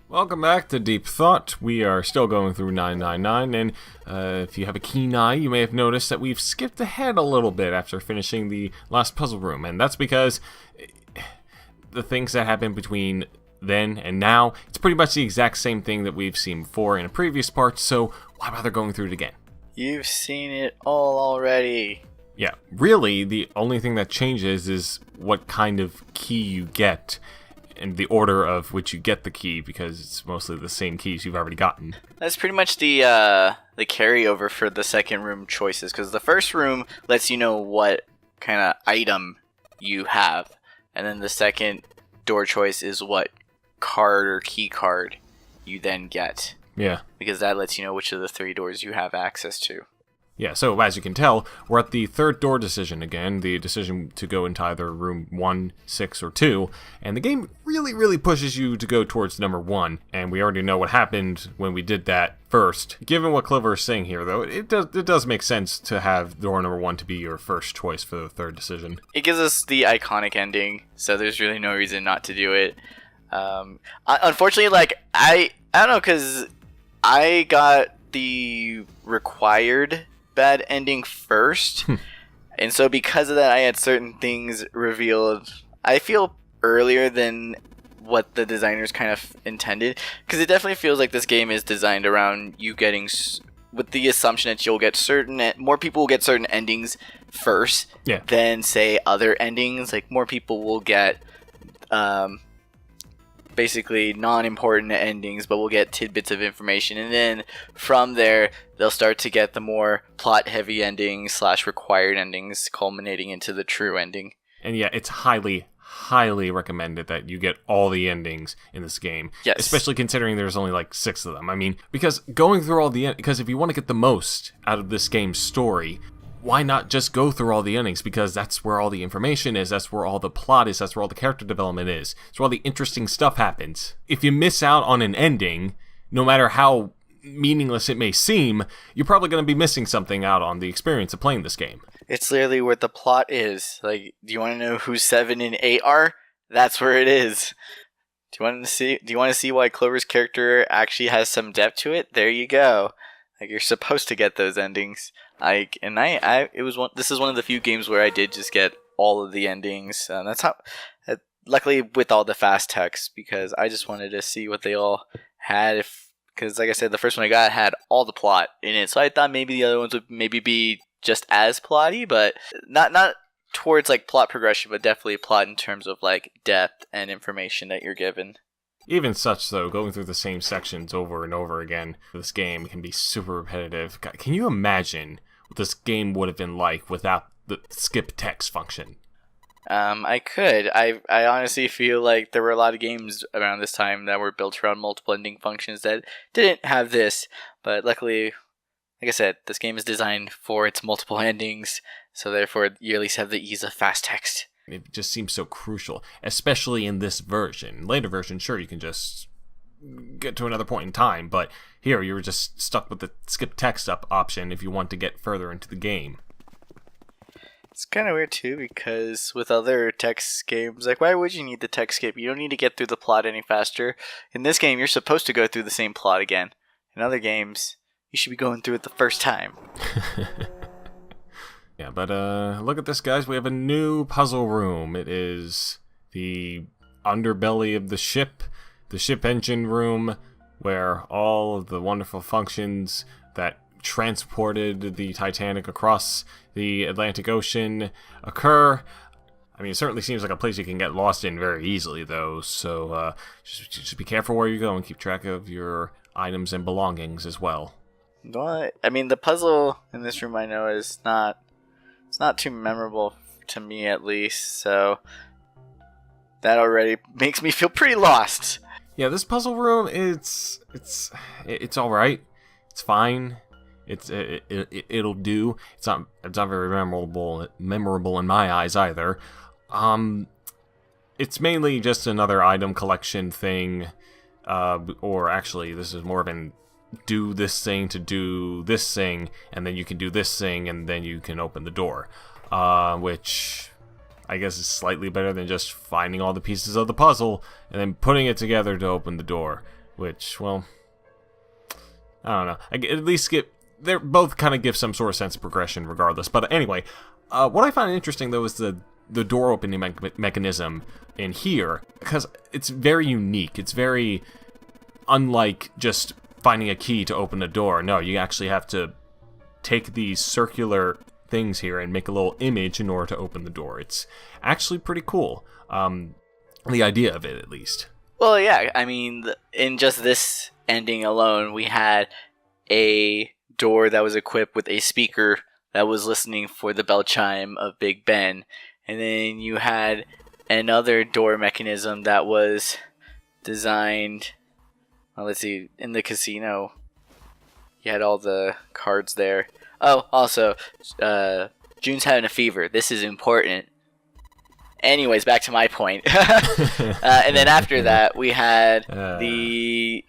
Welcome back to Deep Thought. We are still going through 999, and if you have a keen eye, you may have noticed that we've skipped ahead a little bit after finishing the last puzzle room, and that's because the things that happen between then and now, it's pretty much the exact same thing that we've seen before in a previous part, so why bother going through it again? You've seen it all already. Yeah, really, the only thing that changes is what kind of key you get, and the order of which you get the key, because it's mostly the same keys you've already gotten. That's pretty much the carryover for the second room choices, because the first room lets you know what kind of item you have, and then the second door choice is what card or key card you then get. Yeah. Because that lets you know which of the three doors you have access to. Yeah, so as you can tell, we're at the third door decision again, the decision to go into either room 1, 6, or 2, and the game really pushes you to go towards number 1, and we already know what happened when we did that first. Given what Clover is saying here, though, it does make sense to have door number 1 to be your first choice for the third decision. It gives us the iconic ending, so there's really no reason not to do it. Unfortunately, I don't know, because I got the required bad ending first, and so because of that I had certain things revealed I feel earlier than what the designers kind of intended, because it definitely feels like this game is designed around you getting with the assumption that you'll get more people will get certain endings first, than say other endings. Like more people will get basically non-important endings, but we'll get tidbits of information, and then from there they'll start to get the more plot-heavy endings / required endings, culminating into the true ending. And yeah, it's highly recommended that you get all the endings in this game. Yes. Especially considering there's only like 6 of them. I mean, because going through all because if you want to get the most out of this game's story, why not just go through all the endings? Because that's where all the information is, that's where all the plot is, that's where all the character development is, that's where all the interesting stuff happens. If you miss out on an ending, no matter how meaningless it may seem, you're probably going to be missing something out on the experience of playing this game. It's literally where the plot is. Like, do you want to know who 7 and 8 are? That's where it is. Do you want to see why Clover's character actually has some depth to it? There you go. Like, you're supposed to get those endings. This is one of the few games where I did just get all of the endings. That's how, luckily with all the fast text, because I just wanted to see what they all had. Because like I said, the first one I got had all the plot in it, so I thought maybe the other ones would maybe be just as plotty, but not towards like plot progression, but definitely plot in terms of like depth and information that you're given. Even such, though, going through the same sections over and over again for this game can be super repetitive. God, can you imagine what this game would have been like without the skip text function? I could. I honestly feel like there were a lot of games around this time that were built around multiple ending functions that didn't have this, but luckily, like I said, this game is designed for its multiple endings, so therefore you at least have the ease of fast text. It just seems so crucial, especially in this version. Later version, sure, you can just get to another point in time, but here you're just stuck with the skip text up option if you want to get further into the game. It's kind of weird too, because with other text games, like why would you need the text skip? You don't need to get through the plot any faster. In this game, you're supposed to go through the same plot again. In other games, you should be going through it the first time. Yeah, but look at this, guys. We have a new puzzle room. It is the underbelly of the ship engine room, where all of the wonderful functions that transported the Titanic across the Atlantic Ocean occur. I mean, it certainly seems like a place you can get lost in very easily, though, so just be careful where you go and keep track of your items and belongings as well. I mean, the puzzle in this room I know is not too memorable to me, at least, so that already makes me feel pretty lost. Yeah, this puzzle room, it's all right. It's fine. It'll do. It's not very memorable in my eyes either. It's mainly just another item collection thing, or actually, this is more of an do this thing to do this thing, and then you can do this thing, and then you can open the door, which I guess is slightly better than just finding all the pieces of the puzzle and then putting it together to open the door. which, well, I don't know. At least they're both kind of give some sort of sense of progression regardless. But anyway, what I find interesting, though, is the door opening mechanism in here, because it's very unique. It's very unlike just finding a key to open a door. No, you actually have to take these circular things here and make a little image in order to open the door. It's actually pretty cool. The idea of it, at least. Well, yeah, I mean, in just this ending alone, we had a door that was equipped with a speaker that was listening for the bell chime of Big Ben. And then you had another door mechanism that was designed, well, let's see, in the casino. You had all the cards there. Oh, also, June's having a fever. This is important. Anyways, back to my point. And then after that, we had the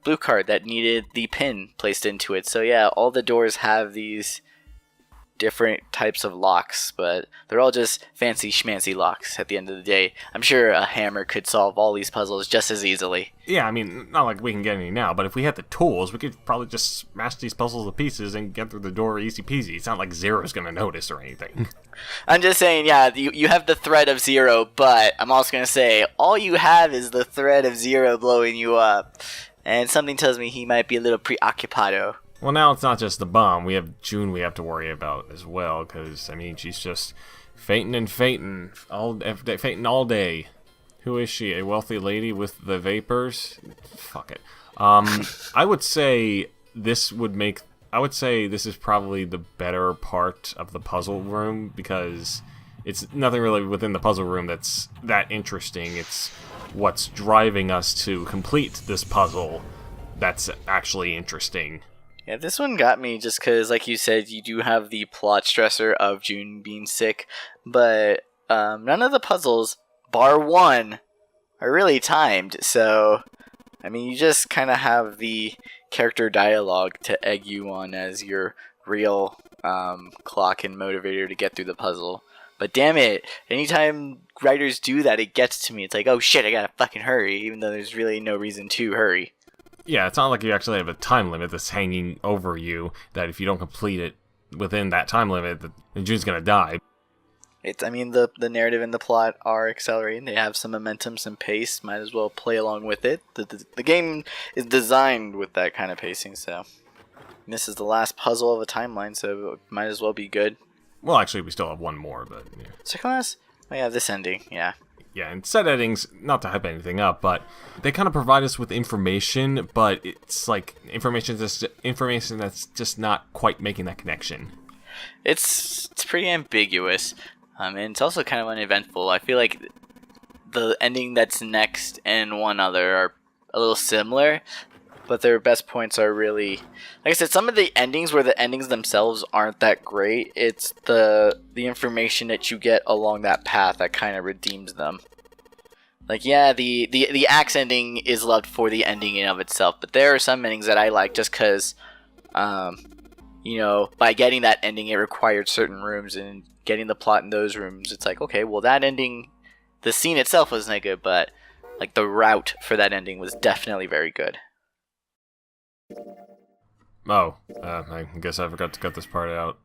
blue card that needed the pin placed into it. So yeah, all the doors have these different types of locks, but they're all just fancy schmancy locks at the end of the day. I'm sure a hammer could solve all these puzzles just as easily. Yeah, I mean, not like we can get any now, but if we had the tools, we could probably just smash these puzzles to pieces and get through the door easy peasy. It's not like Zero's gonna notice or anything. I'm just saying, yeah, you have the threat of Zero, but I'm also gonna say, all you have is the threat of Zero blowing you up. And something tells me he might be a little preoccupado. Well, now it's not just the bomb. We have June we have to worry about as well, because, I mean, she's just fainting and fainting all day. Who is she? A wealthy lady with the vapors? Fuck it. I would say this is probably the better part of the puzzle room, because it's nothing really within the puzzle room that's that interesting. It's what's driving us to complete this puzzle that's actually interesting. Yeah, this one got me just because, like you said, you do have the plot stressor of June being sick, but none of the puzzles, bar one, are really timed. So, I mean, you just kind of have the character dialogue to egg you on as your real clock and motivator to get through the puzzle. But damn it, anytime writers do that, it gets to me. It's like, oh shit, I gotta fucking hurry, even though there's really no reason to hurry. Yeah, it's not like you actually have a time limit that's hanging over you, that if you don't complete it within that time limit, then June's gonna die. The narrative and the plot are accelerating. They have some momentum, some pace. Might as well play along with it. The game is designed with that kind of pacing, so... And this is the last puzzle of a timeline, so it might as well be good. Well, actually, we still have one more, but... Yeah. Second last? Oh yeah, this ending, yeah. Yeah, and set endings, not to hype anything up, but they kind of provide us with information, but it's like information that's just not quite making that connection. It's pretty ambiguous, and it's also kind of uneventful. I feel like the ending that's next and one other are a little similar, but their best points are really, like I said, some of the endings where the endings themselves aren't that great. It's the information that you get along that path that kind of redeems them. Like, yeah, the axe ending is loved for the ending in of itself, but there are some endings that I like just because, by getting that ending, it required certain rooms, and getting the plot in those rooms, it's like, okay, well, that ending, the scene itself wasn't good, but like the route for that ending was definitely very good. Oh, I guess I forgot to cut this part out.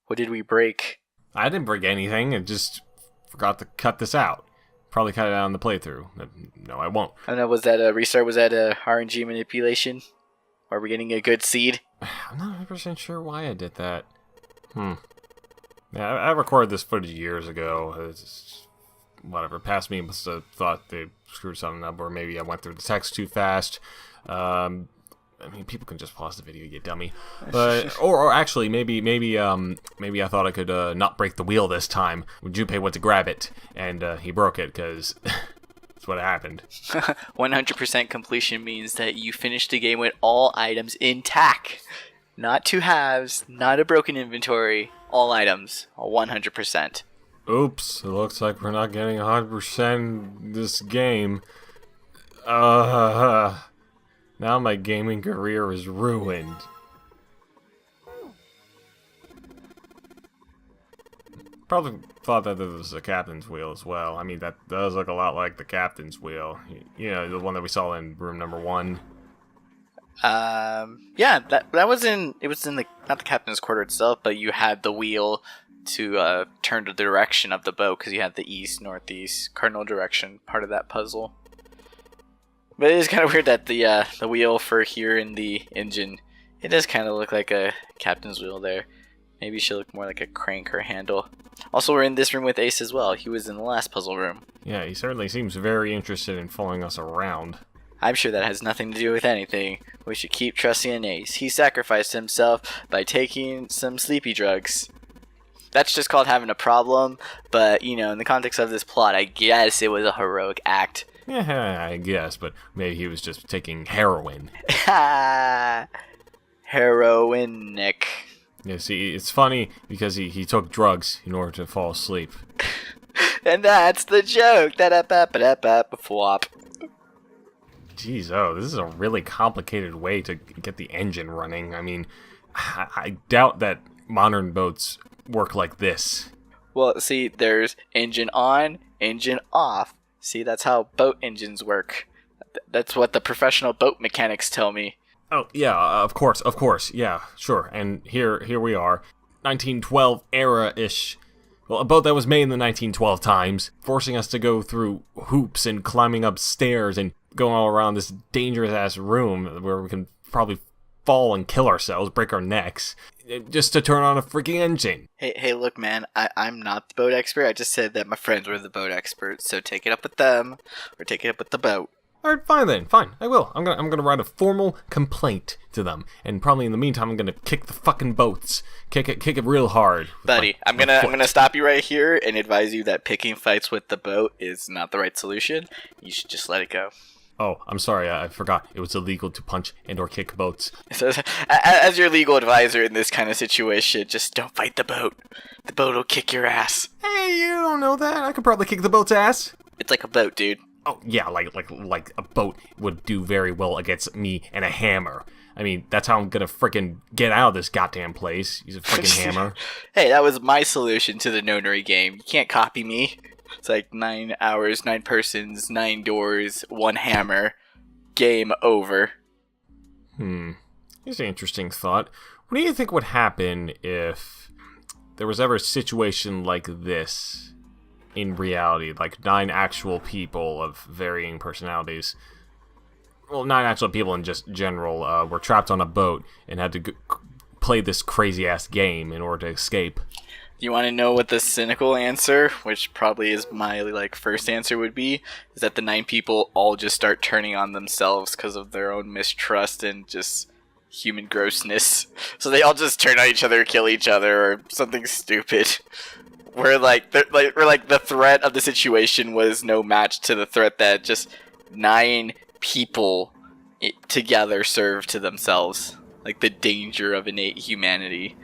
What did we break? I didn't break anything. I just forgot to cut this out. Probably cut it out on the playthrough. No, I won't. I don't know, was that a restart? Was that a RNG manipulation? Are we getting a good seed? I'm not 100% sure why I did that. Yeah, I recorded this footage years ago. Whatever, past me must have thought they screwed something up, or maybe I went through the text too fast. I mean, people can just pause the video, you dummy. But or actually, maybe I thought I could not break the wheel this time when Junpei went to grab it, and he broke it, because that's what happened. 100% completion means that you finished the game with all items intact. Not two halves, not a broken inventory, all items, 100%. Oops, it looks like we're not getting 100% this game. Now my gaming career is ruined. Probably thought that this was the captain's wheel as well. I mean, that does look a lot like the captain's wheel. You know, the one that we saw in room number 1. Yeah, that was in. It was in the not the captain's quarter itself, but you had the wheel to turn to the direction of the boat because you had the east, northeast, cardinal direction part of that puzzle. But it is kind of weird that the wheel for here in the engine, it does kind of look like a captain's wheel there. Maybe it should look more like a crank or handle. Also, we're in this room with Ace as well. He was in the last puzzle room. Yeah, he certainly seems very interested in following us around. I'm sure that has nothing to do with anything. We should keep trusting in Ace. He sacrificed himself by taking some sleepy drugs. That's just called having a problem, but, you know, in the context of this plot, I guess it was a heroic act. Yeah, I guess, but maybe he was just taking heroin. Heroinic. Yeah, see, it's funny because he took drugs in order to fall asleep. And that's the joke. Flop. Jeez, oh, this is a really complicated way to get the engine running. I mean, I doubt that modern boats work like this. Well, see, there's engine on, engine off. See, that's how boat engines work. That's what the professional boat mechanics tell me. Oh, yeah, of course, yeah, sure. And here we are, 1912 era-ish. Well, a boat that was made in the 1912 times, forcing us to go through hoops and climbing up stairs and going all around this dangerous-ass room where we can probably fall and kill ourselves, break our necks, just to turn on a freaking engine. Hey, look, man, I'm not the boat expert. I just said that my friends were the boat experts, so take it up with them, or take it up with the boat. Alright, fine then, fine, I will. I'm gonna write a formal complaint to them, and probably in the meantime I'm gonna kick the fucking boats. Kick it real hard. Buddy, I'm gonna stop you right here and advise you that picking fights with the boat is not the right solution. You should just let it go. Oh, I'm sorry, I forgot. It was illegal to punch and or kick boats. So, as your legal advisor in this kind of situation, just don't fight the boat. The boat will kick your ass. Hey, you don't know that. I could probably kick the boat's ass. It's like a boat, dude. Oh, yeah, like a boat would do very well against me and a hammer. I mean, that's how I'm gonna frickin' get out of this goddamn place. Use a frickin' hammer. Hey, that was my solution to the nonary game. You can't copy me. It's like 9 hours, 9 persons, 9 doors, 1 hammer. Game over. Here's an interesting thought. What do you think would happen if there was ever a situation like this in reality? Like 9 actual people of varying personalities. Well, 9 actual people in just general were trapped on a boat and had to play this crazy-ass game in order to escape. Do you want to know what the cynical answer, which probably is my first answer would be, is that the 9 people all just start turning on themselves because of their own mistrust and just human grossness. So they all just turn on each other, kill each other, or something stupid. Where the threat of the situation was no match to the threat that just 9 people together serve to themselves. Like the danger of innate humanity.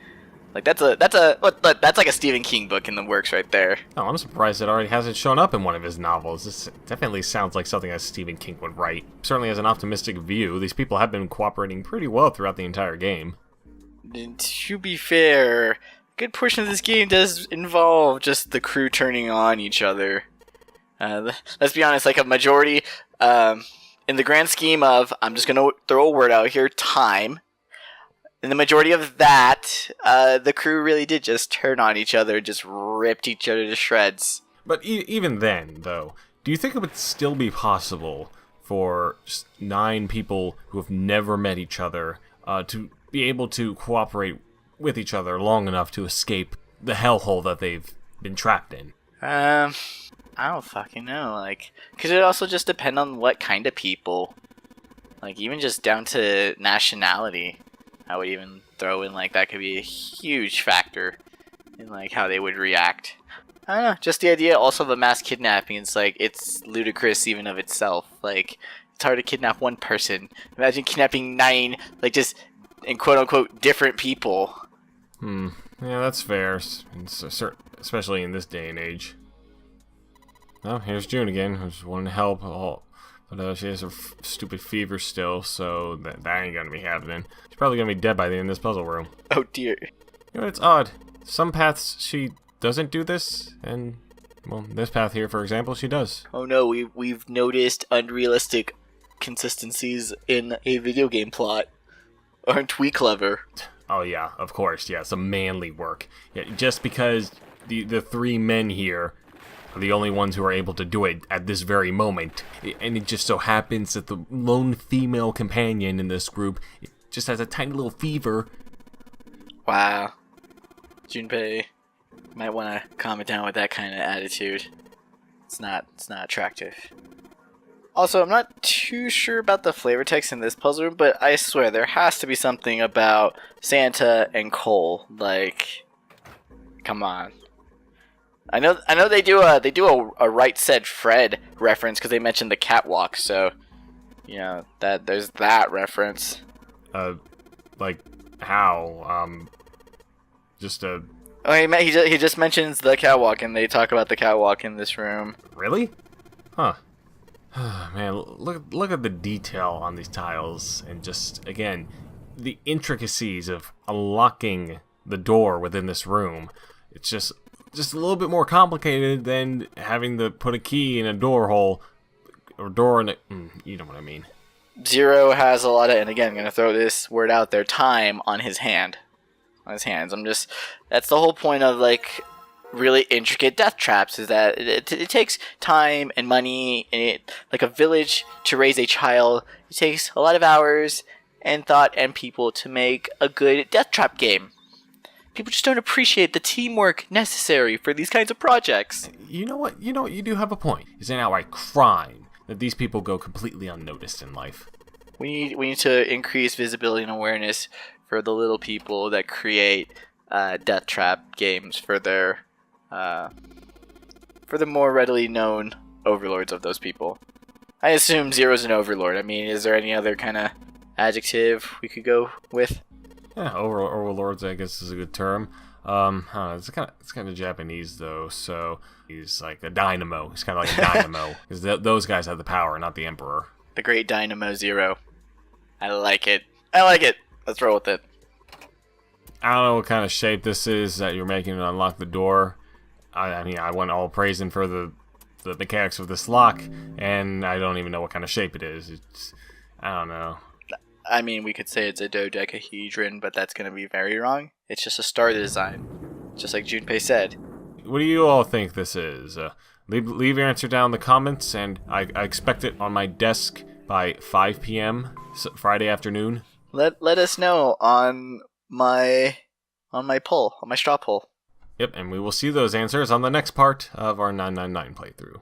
Like that's like a Stephen King book in the works right there. Oh, I'm surprised it already hasn't shown up in one of his novels. This definitely sounds like something that Stephen King would write. Certainly has an optimistic view. These people have been cooperating pretty well throughout the entire game. And to be fair, a good portion of this game does involve just the crew turning on each other. Let's be honest, like a majority, in the grand scheme of, I'm just gonna throw a word out here, time. In the majority of that, the crew really did just turn on each other, just ripped each other to shreds. But even then, though, do you think it would still be possible for 9 people who have never met each other to be able to cooperate with each other long enough to escape the hellhole that they've been trapped in? I don't fucking know, because it also just depends on what kind of people. Even just down to nationality. I would even throw in, that could be a huge factor in, how they would react. I don't know, just the idea also of a mass kidnapping, it's ludicrous even of itself. It's hard to kidnap one person. Imagine kidnapping 9, just, in quote-unquote, different people. Yeah, that's fair, especially in this day and age. Oh, here's June again, who's wanting to help. But she has a stupid fever still, so that ain't gonna be happening. She's probably gonna be dead by the end of this puzzle room. Oh dear. You know, it's odd. Some paths she doesn't do this, and, well, this path here, for example, she does. Oh no, we've noticed unrealistic consistencies in a video game plot. Aren't we clever? Oh yeah, of course, yeah, some manly work. Yeah, just because the three men here are the only ones who are able to do it at this very moment, and it just so happens that the lone female companion in this group just has a tiny little fever. Wow. Junpei might want to calm it down with that kind of attitude. It's not attractive. Also, I'm not too sure about the flavor text in this puzzle room, but I swear there has to be something about Santa and Cole. Like, come on. I know they do a Right Said Fred reference because they mentioned the catwalk. So, you know that there's that reference. Like how? Just a. Oh, he just mentions the catwalk, and they talk about the catwalk in this room. Really? Huh. Man, look at the detail on these tiles, and just, again, the intricacies of unlocking the door within this room. It's just a little bit more complicated than having to put a key in a door hole, or door in a... you know what I mean. Zero has a lot of, and again, I'm going to throw this word out there, time on his hands. That's the whole point of, like, really intricate death traps, is that it takes time and money, and like a village to raise a child. It takes a lot of hours and thought and people to make a good death trap game. People just don't appreciate the teamwork necessary for these kinds of projects. You know what? You do have a point. It's an outright crime that these people go completely unnoticed in life. We need to increase visibility and awareness for the little people that create death trap games for the more readily known overlords of those people. I assume Zero's an overlord. I mean, is there any other kind of adjective we could go with? Yeah, overlords, I guess, is a good term. I don't know, it's kind of Japanese though, so he's like a dynamo. He's kind of like a dynamo because those guys have the power, not the emperor. The great Dynamo Zero. I like it. Let's roll with it. I don't know what kind of shape this is that you're making to unlock the door. I mean, I went all praising for the mechanics of this lock, and I don't even know what kind of shape it is. I don't know. I mean, we could say it's a dodecahedron, but that's going to be very wrong. It's just a star design, just like Junpei said. What do you all think this is? Leave your answer down in the comments, and I expect it on my desk by 5 p.m. Friday afternoon. Let us know on my poll, on my straw poll. Yep, and we will see those answers on the next part of our 999 playthrough.